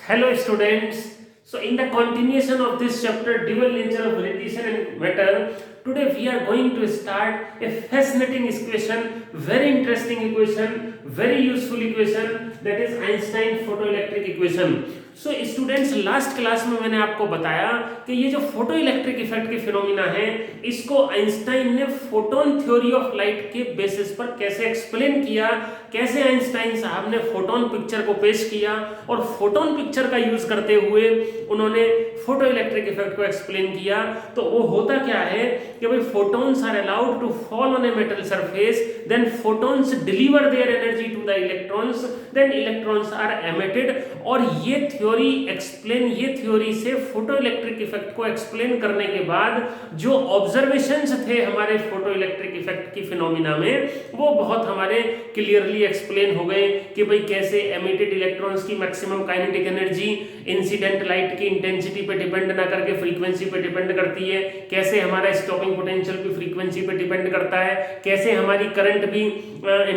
Hello students. So in the continuation of this chapter dual nature of radiation and matter, today we are going to start a fascinating equation, very interesting equation, very useful equation, that is Einstein photoelectric equation. So students last class में मैंने आपको बताया कि ये जो photo electric effect के phenomena है इसको आइंस्टाइन ने फोटोन थ्योरी ऑफ लाइट के बेसिस पर कैसे एक्सप्लेन किया, कैसे आइंस्टाइन साहब ने फोटोन पिक्चर को पेश किया और फोटोन पिक्चर का यूज करते हुए उन्होंने फोटो इलेक्ट्रिक इफेक्ट को एक्सप्लेन किया। तो वो होता क्या है कि भाई photons are allowed to fall on a metal surface, then photons deliver their energy to the electrons, then electrons are emitted. और ये थ्योरी से फोटो इलेक्ट्रिक इफेक्ट को एक्सप्लेन करने के बाद जो ऑब्जर्वेशंस थे हमारे फोटो इलेक्ट्रिक इफेक्ट की फिनोमिना में वो बहुत हमारे क्लियरली एक्सप्लेन हो गए कि भाई कैसे एमिटेड इलेक्ट्रॉन्स की maximum kinetic energy incident light की इंटेंसिटी पे डिपेंड ना करके फ्रीक्वेंसी पे डिपेंड करती है, कैसे हमारा स्टॉपिंग पोटेंशियल भी फ्रीक्वेंसी पे डिपेंड करता है, कैसे हमारी करंट भी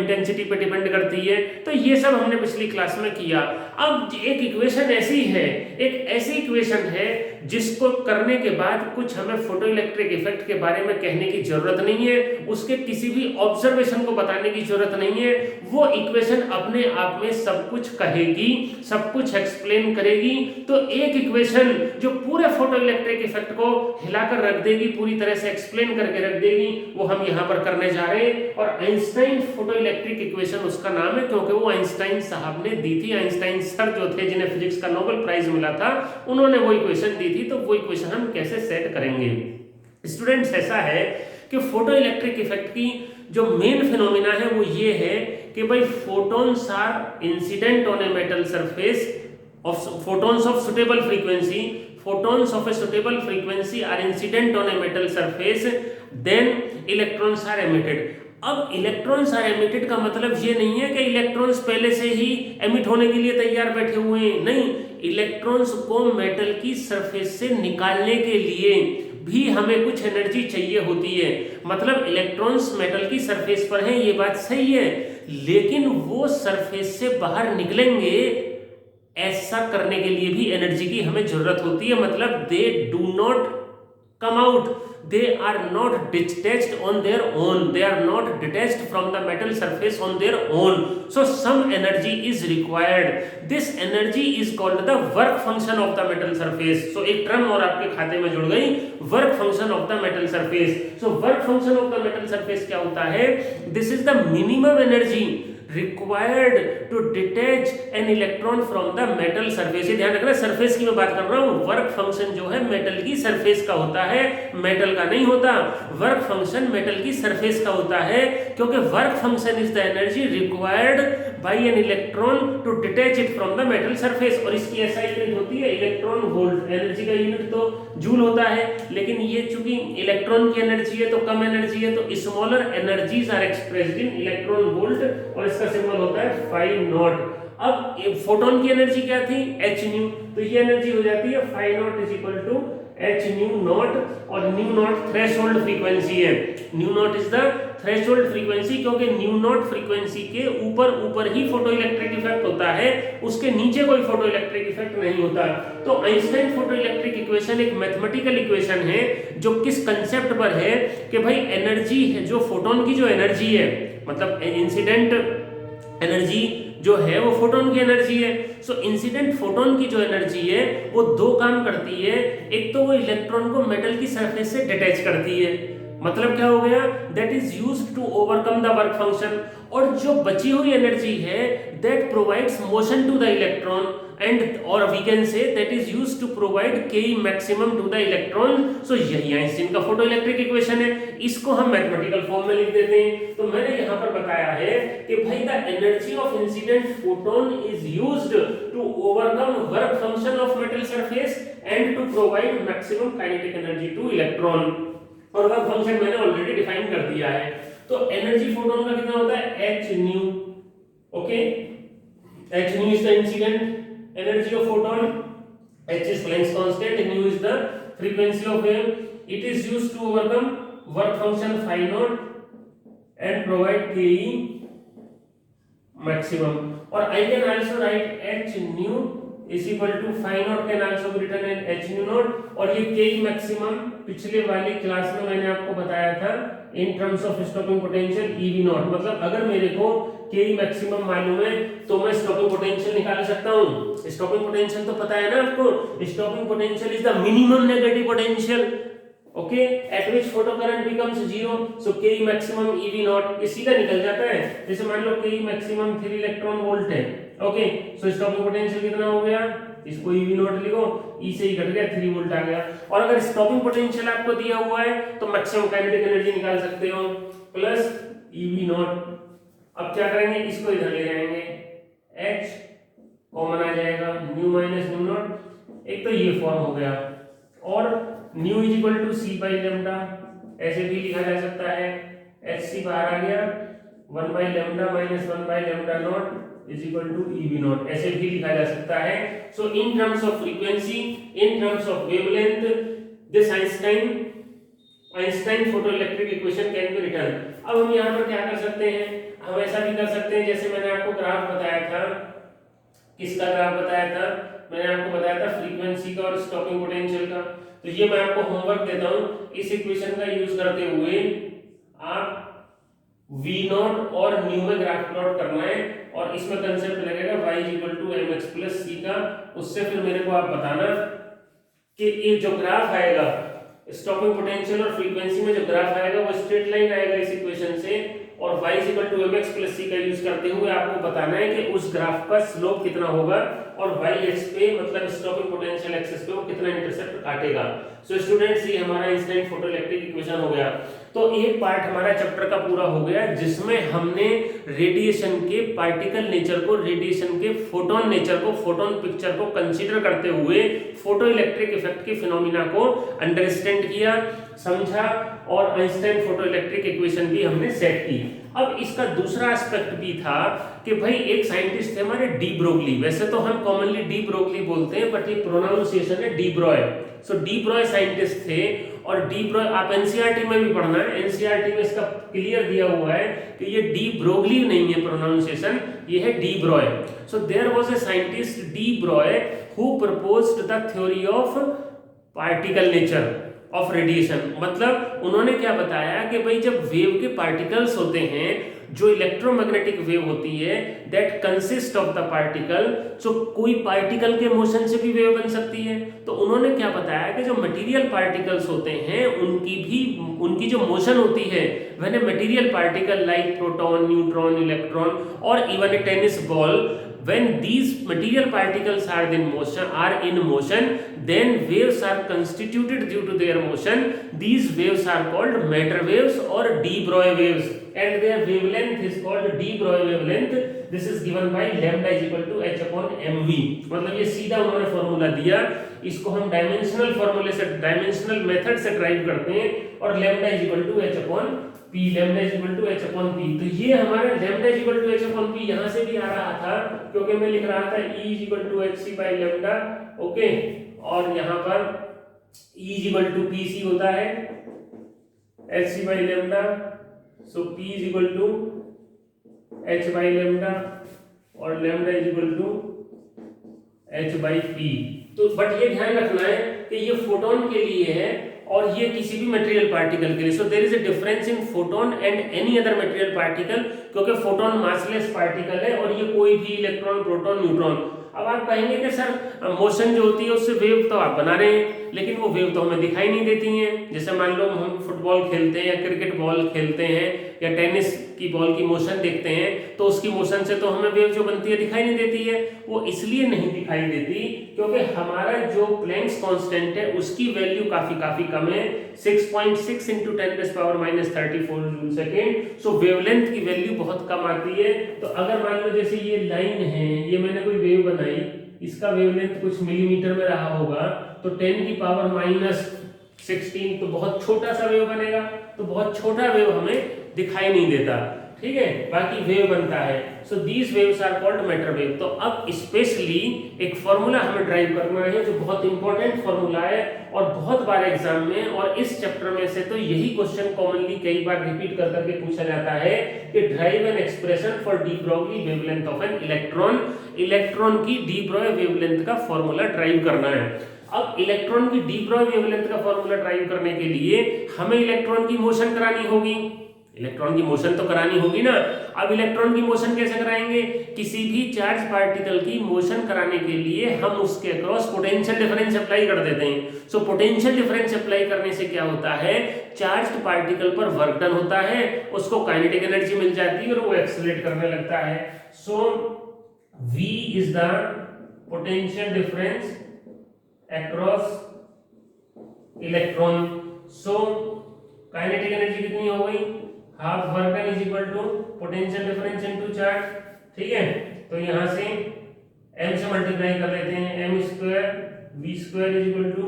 इंटेंसिटी पे डिपेंड करती है। तो ये सब हमने पिछली क्लास में किया। अब एक इक्वेशन ऐसी इक्वेशन है जिसको करने के बाद कुछ हमें फोटो इलेक्ट्रिक इफेक्ट के बारे में कहने की जरूरत नहीं है, उसके किसी भी ऑब्जर्वेशन को बताने की जरूरत नहीं है। वो इक्वेशन अपने आप में सब कुछ कहेगी, सब कुछ एक्सप्लेन करेगी। तो एक इक्वेशन जो पूरे फोटो इलेक्ट्रिक इफेक्ट को हिलाकर रख देगी, पूरी तरह से एक्सप्लेन करके रख देगी, वो हम यहां पर करने जा रहे हैं। और आइंस्टाइन फोटो इलेक्ट्रिक इक्वेशन उसका नाम है क्योंकि वो आइंस्टाइन साहब ने दी थी। आइंस्टाइन सर जो थे जिन्हें फिजिक्स का नोबेल प्राइज मिला था, उन्होंने वो इक्वेशन दी थी। तो वो इक्वेशन हम कैसे सेट करेंगे स्टूडेंट्स? ऐसा है कि फोटो इलेक्ट्रिक इफेक्ट की जो मेन फिनोमिना है वो ये है कि भाई photons are incident on a metal surface of photons of suitable frequency, photons of a suitable frequency are incident on a metal surface, then electrons are emitted। अब electrons are emitted का मतलब ये नहीं है कि इलेक्ट्रॉन्स पहले से ही emit होने के लिए तैयार बैठे हुए हैं, नहीं। इलेक्ट्रॉन्स को मेटल की सरफेस से निकालने के लिए भी हमें कुछ एनर्जी चाहिए होती है। मतलब इलेक्ट्रॉन्स मेटल की सरफेस पर हैं, ये बात सही है, लेकिन वो सरफेस से बाहर निकलेंगे ऐसा करने के लिए भी एनर्जी की हमें जरूरत होती है। मतलब they do not come out, they are not detached on their own, they are not detached from the metal surface on their own, so some energy is required, this energy is called the work function of the metal surface। so एक term और आपके खाते में जुड़ गई, work function of the metal surface। so work function of the metal surface क्या होता है? this is the minimum energy required to detach an electron from the metal surface। ये ध्यान रखना, सरफेस की मैं बात कर रहा हूँ। वर्क फंक्शन जो है मेटल की सरफेस का होता है, मेटल का नहीं होता। वर्क फंक्शन मेटल की सरफेस का होता है क्योंकि work function is the energy required by an electron to detach it from the metal surface. और इसकी एसआई यूनिट होती है इलेक्ट्रॉन वोल्ट। एनर्जी का यूनिट तो जूल होता है, लेकिन ये चूंकि इलेक्ट्रॉन की एनर्जी है तो कम एनर्जी है, तो smaller energies are expressed in electron volt और इसका सिंबल होता है फाई नॉट। अब फोटोन की एनर्जी क्या थी? एच न्यू, तो ये एनर्जी हो जाती है phi naught is equal to h nu naught, और न्यू नॉट थ्रेशोल्ड फ्रीक्वेंसी है। Nu naught is the threshold frequency क्योंकि न्यू नॉट फ्रीक्वेंसी के ऊपर ही फोटो इलेक्ट्रिक इफेक्ट होता है, उसके नीचे कोई फोटो इलेक्ट्रिक इफेक्ट नहीं होता। तो आइंस्टाइन फोटो इलेक्ट्रिक इक्वेशन एक मैथमेटिकल इक्वेशन है जो किस कंसेप्ट पर है कि भाई एनर्जी है, जो फोटोन की जो एनर्जी है, मतलब इंसिडेंट एनर्जी जो है वो फोटोन की एनर्जी है। सो इंसिडेंट फोटोन की जो एनर्जी है वो दो काम करती है। एक तो वो इलेक्ट्रॉन को मेटल की सरफेस से डिटैच करती है, मतलब क्या हो गया? That is used to overcome the work function. और जो बची हुई एनर्जी है that provides motion to the electron and और we can say that is used to provide K maximum to the electron. So यही आइंस्टाइन का photo electric equation है, इसको हम मैथमेटिकल फॉर्म में लिख देते हैं। तो मैंने यहां पर बताया है कि भाई the energy of incident photon is used to overcome work function of metal surface and to provide maximum kinetic energy to electron. और वर्क फंक्शन मैंने ऑलरेडी डिफाइन कर दिया है। तो एनर्जी फोटोन का कितना होता है? H new. Okay, H new is the incident energy of photon, h is Planck's constant, nu is the frequency of wave, it is used to overcome work function phi naught and provide ke maximum। और I can also write h nu is equal to phi naught can also be written as h nu naught, और ये के maximum पिछले वाली class में मैंने आपको बताया था इन terms of stopping potential E V not, मतलब अगर मेरे को के मैक्सिमम मालूम है तो मैं स्टॉपिंग पोटेंशियल निकाल सकता हूं। स्टॉपिंग पोटेंशियल तो पता है ना आपको, stopping potential is the minimum negative potential, okay, at which photo current becomes zero, so K maximum E V not, ये सीधा निकल जाता है। जैसे मान लो के मैक्सिमम 3 इलेक्ट्रॉन वोल्ट है, ओके, सो स्टॉपिंग पोटेंशियल कितना हो गया, इसको ई वी नॉट लिखो, ई से ही घट गया 3 वोल्ट आ गया। और अगर स्टॉपिंग पोटेंशियल आपको दिया हुआ है तो मैक्सिमम काइनेटिक एनर्जी निकाल सकते हो प्लस ई वी नॉट। अब क्या करेंगे, इसको इधर ले जाएंगे, h कॉमन आ जाएगा, न्यू माइनस न्यू नॉट, एक तो ये फॉर्म हो गया, और nu is equal to c by lambda, ऐसे भी लिखा जा सकता है, एच सी बाहर आ गया, 1 by lambda minus 1 by lambda not is equal to E V not, ऐसे भी लिखा जा सकता है। So in terms of frequency, in terms of wavelength, this Einstein photoelectric equation can be written. अब हम यहाँ पर क्या कर सकते हैं, हम ऐसा भी कर सकते हैं, जैसे मैंने आपको ग्राफ बताया था, किसका ग्राफ बताया था, मैंने आपको बताया था फ्रीक्वेंसी का और स्टॉपिंग पोटेंशियल का। तो ये मैं आपको होमवर्क देता हूँ, इस इक्वेशन का यूज करते हुए आप v नॉट और न्यू में ग्राफ प्लॉट करना है, और इसमें कंसेप्ट लगेगा y mx प्लस c का। उससे फिर मेरे को आप बताना कि ये जो ग्राफ आएगा स्टॉपिंग पोटेंशियल और फ्रीक्वेंसी में, जो ग्राफ आएगा वो स्ट्रेट लाइन आएगा इस इक्वेशन से, और y mx प्लस c का यूज करते हुए आपको बताना है कि उस ग्राफ का स्लोप कितना होगा, और y एक्स पे मतलब स्टॉपिंग पोटेंशियल एक्सिस पे वो कितना इंटरसेप्ट काटेगा। सो स्टूडेंट्स, ये हमारा आइंस्टाइन फोटोइलेक्ट्रिक इक्वेशन हो गया। तो एक पार्ट हमारा चैप्टर का पूरा हो गया, जिसमें हमने रेडिएशन के पार्टिकल नेचर को, रेडिएशन के फोटोन नेचर को, फोटोन पिक्चर को कंसीडर करते हुए फोटोइलेक्ट्रिक इफेक्ट के फिनोमिना को अंडरस्टैंड किया, समझा, और आइंस्टाइन फोटोइलेक्ट्रिक इक्वेशन भी हमने सेट की। अब इसका दूसरा एस्पेक्ट भी था कि भाई एक साइंटिस्ट थे हमारे डी ब्रोगली, वैसे तो हम कॉमनली डी ब्रोगली बोलते हैं, बट ये प्रोनाउंसिएशन है डी ब्रॉय। सो डी ब्रॉय साइंटिस्ट थे, और डी ब्रॉय आप एनसीईआरटी में भी पढ़ना है, एनसीईआरटी में इसका क्लियर दिया हुआ है कि ये डी ब्रोगली नहीं है प्रोनाउंसिएशन, ये है de Broglie. So there was a scientist de Broglie who proposed the theory of particle nature of radiation. मतलब उन्होंने क्या बताया कि भाई जब वेव के पार्टिकल्स होते हैं, जो इलेक्ट्रोमैग्नेटिक वेव होती है that consist of the particle, जो कोई पार्टिकल के मोशन से भी वेव बन सकती है। तो उन्होंने क्या बताया कि जो मटेरियल पार्टिकल्स होते हैं उनकी जो मोशन होती है, when a material particle like proton, neutron, electron और even a tennis ball, when these material particles are in motion, then waves are constituted due to their motion. These waves are called matter waves or de Broglie waves, and their wavelength is called de Broglie wavelength. This is given by lambda is equal to h upon mv। मतलब ये सीधा उन्होंने formula दिया, इसको हम dimensional फॉर्मूले से, dimensional method से ड्राइव करते हैं, और lambda is equal to h upon p, lambda is equal to h upon p। तो ये हमारा lambda is equal to h upon p यहाँ से भी आ रहा था, क्योंकि मैं लिख रहा था e is equal to hc by lambda, okay, और यहाँ पर e is equal to pc होता है hc by lambda, so p is equal to h by lambda, और lambda is equal to h by p। तो but ये ध्यान रखना है कि ये फोटोन के लिए है, और ये किसी भी मटेरियल पार्टिकल के लिए। So there is a difference in photon and any other material particle, क्योंकि फोटोन मासलेस पार्टिकल है, और ये कोई भी इलेक्ट्रॉन, प्रोटॉन, न्यूट्रॉन। अब आप कहेंगे कि सर मोशन जो होती है उससे वेव तो आप बना रहे हैं, लेकिन वो वेव तो हमें दिखाई नहीं देती हैं। जैसे मान लो हम फुटबॉल खेलते हैं, या क्रिकेट बॉल खेलते हैं, या टेनिस की बॉल की मोशन देखते हैं, तो उसकी मोशन से तो हमें वेव जो बनती है दिखाई नहीं देती है। वो इसलिए नहीं दिखाई देती क्योंकि हमारा जो प्लैंक्स कांस्टेंट है उसकी वैल्यू काफी कम है, 6.6 × 10⁻³ जूल सेकेंड। सो वेवलेंथ की वैल्यू बहुत कम आती है। तो अगर मान लो जैसे ये लाइन है, ये मैंने कोई वेव बनाई, इसका वेवलेंथ कुछ मिलीमीटर में रहा होगा, तो 10⁻16 तो बहुत छोटा सा वेव बनेगा, तो बहुत छोटा वेव हमें दिखाई नहीं देता, ठीक है, बाकी वेव बनता है। So these waves are called matter wave. तो अब स्पेशली एक फॉर्मूला हमें ड्राइव करना है जो बहुत इंपॉर्टेंट फॉर्मूला है और बहुत बार एग्जाम में, और इस चैप्टर में से तो यही क्वेश्चन कॉमनली कई बार रिपीट कर करके पूछा जाता है कि drive an expression for de Broglie wavelength of an electron electron की डी ब्रॉय वेवलेंथ का फॉर्मूला ड्राइव करना है। अब इलेक्ट्रॉन की डी ब्रॉय वेवलेंथ का फॉर्मूला ड्राइव करने के लिए हमें इलेक्ट्रॉन की मोशन करानी होगी, इलेक्ट्रॉन की मोशन तो करानी होगी ना। अब इलेक्ट्रॉन की मोशन कैसे कराएंगे? किसी भी चार्ज पार्टिकल की मोशन कराने के लिए हम उसके अक्रॉस पोटेंशियल डिफरेंस अप्लाई कर देते हैं। सो पोटेंशियल डिफरेंस अप्लाई करने से क्या होता है, चार्ज्ड पार्टिकल पर वर्क डन होता है, उसको काइनेटिक एनर्जी मिल जाती है और वो एक्सेलरेट करने लगता है। So V is the potential difference across electron. So kinetic energy कितनी हो गई, half work done is equal to potential difference into charge. ठीक है, तो यहां से m से मल्टीप्लाई कर लेते हैं, m square v square is equal to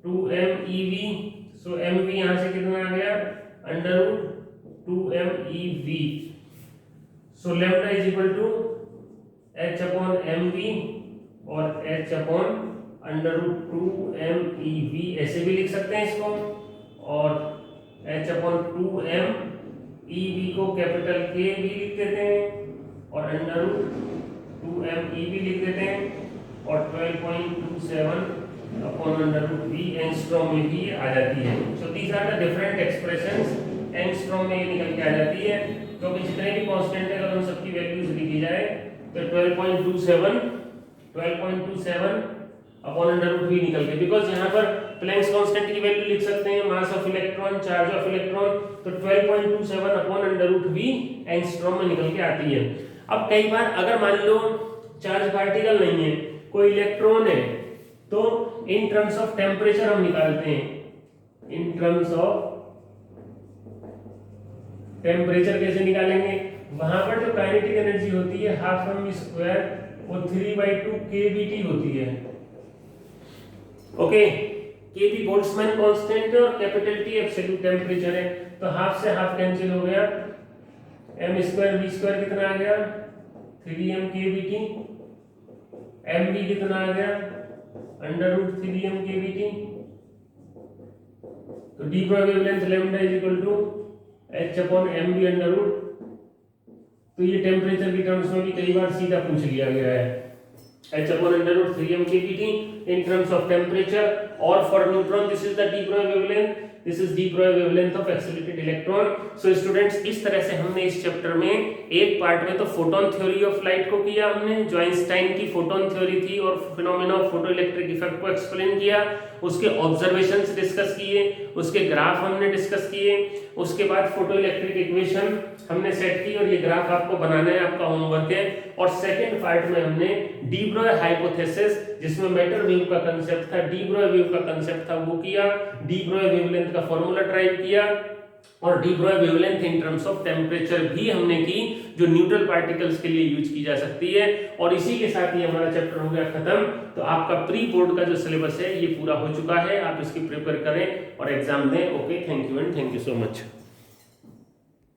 2m ev। So mv यहां से कितना आ गया, under root 2m ev। So lambda is equal to h upon mv और h upon under root 2m ev, ऐसे भी लिख सकते हैं इसको, और h अपॉन 2m ev को कैपिटल K भी लिख देते हैं और अंडर रूट 2m ev लिख देते हैं, और 12.27 upon under root v angstrom में भी आ जाती है। So these are the different expressions, angstrom में निकल के आ जाती है, क्योंकि जितने भी कांस्टेंट है अगर उन सबकी वैल्यूज लिखी जाए तो 12.27 अपॉन अंडर रूट v निकल के, बिकॉज यहाँ पर प्लैंक्स कांस्टेंट की वैल्यू लिख सकते हैं, mass of electron, charge of electron, तो 12.27 upon under root v angstrom में निकल के आती है। अब कई बार अगर मान लो चार्ज पार्टिकल नहीं है, कोई इलेक्ट्रॉन है, तो इन टर्म्स ऑफ टेम्परेचर हम निकालते हैं, इन टर्म्स ऑफ टेम्परेचर कैसे निकालेंगे, वहां पर जो काइनेटिक एनर्जी होती है हाफ एम स्क्वायर, वो 3/2 kBT होती है। ओके, kB बोल्ट्जमैन कांस्टेंट है और कैपिटल T एब्सोल्यूट टेम्परेचर है, तो हाफ से हाफ कैंसिल हो गया, m स्क्वायर v स्क्वायर कितना आ गया 3m kBT, mv कितना आ गया अंडर रूट 3m kBT। तो de Broglie wavelength lambda is equal to h upon mv under root. तो ये टेम्परेचर की टर्म्स में भी कई बार सीधा पूछ लिया गया है, h upon under root 3m kBT in terms of temperature, or for neutron this is the de Broglie wavelength, this is de Broglie wavelength of accelerated electron। so students, इस तरह से हमने इस चैप्टर में एक पार्ट में तो photon theory of light को किया हमने, जो आइंस्टाइन की फोटोन थ्योरी थी, और phenomena of photo electric effect को एक्सप्लेन किया, उसके ऑब्जर्वेशंस डिस्कस किए, उसके ग्राफ हमने डिस्कस किए, उसके बाद फोटो इलेक्ट्रिक इक्वेशन हमने सेट की, और ये ग्राफ आपको बनाना है, आपका होमवर्क है। और सेकंड पार्ट में हमने डी ब्रॉय हाइपोथेसिस, जिसमें मैटर वेव का कांसेप्ट था, डी ब्रॉय वेव का कांसेप्ट था, वो किया, डी ब्रॉय वेवलेंथ का फॉर्मूला ड्राइव किया, और D Broglie wavelength in terms of temperature भी हमने की, जो न्यूट्रल पार्टिकल्स के लिए यूज की जा सकती है। और इसी के साथ ही हमारा चैप्टर हो गया खत्म। तो आपका प्री बोर्ड का जो सिलेबस है ये पूरा हो चुका है, आप इसकी प्रिपेयर करें और एग्जाम दें। Okay, thank you and thank you so much.